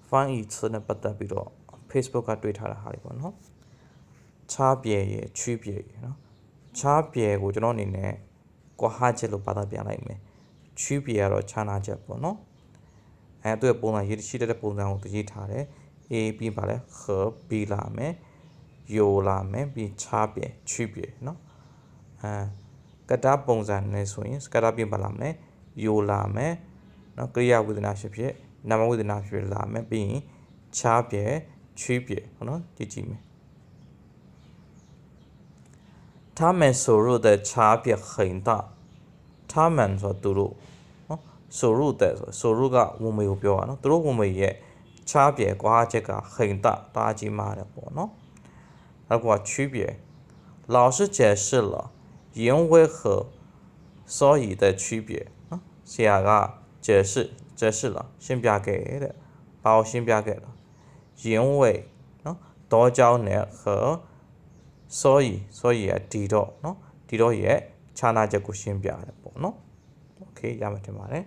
翻译词နဲ့ပတ်သက်ပြီးတော့ Facebook ကတွေ့ထားတာဟာတွေပေါ့နော်ခြားပြေရဲ့区别နော်ခြားပြေကိုကျွန်တော်အနေနဲ့ကွာဟချက်လို့ဘာသာပြန်လိုက်မယ်区别ကတော့ခြားနာချက်ပေါ့နော်သူ့ရဲ့ပုံစံရေးရှိတဲ့ပုံစံကိုသူရေးထားတယ် A ပြီးပါလဲ和 B လာမယ်有လာမယ်ပြီးခြားပြေ区别နော်ကတ္တပုံစံနဲ့ဆိုရင်ကတ္တပြင်ပါလာမယ်有လာမယ်နော်ကရိယာဝေဒနာဖြစ်ဖြစ်နာမဝေဒနာဖြစ်လာမယ်ပြီးရင်ခြားပြေ区别ဟုတ်နော်ကြည့်ကြည့်မယ်他们收入的差别很大他们ဆိုသူတို့နော်收入的收入ကဝင်ငွေကိုပြောတာနော်သူတို့ဝင်ငွေရဲ့差别ကွာချက်က很大တအားကြီးမားတယ်ပေါ့နော်နောက်က区别老师解释了因为和所以的区别နော်ဆရာက解释了ရှင်းပြခဲ့တဲ့ဘာကိုရှင်းပြခဲ့လဲ因为နော်多ကြောင်းနဲ့和所以ရဲ့ဒီတော့နော်ဒီတော့ရဲ့ခြားနာချက်ကိုရှင်းပြရတယ်ပေါ့နော်โอเคရမယ်ထင်ပါတယ်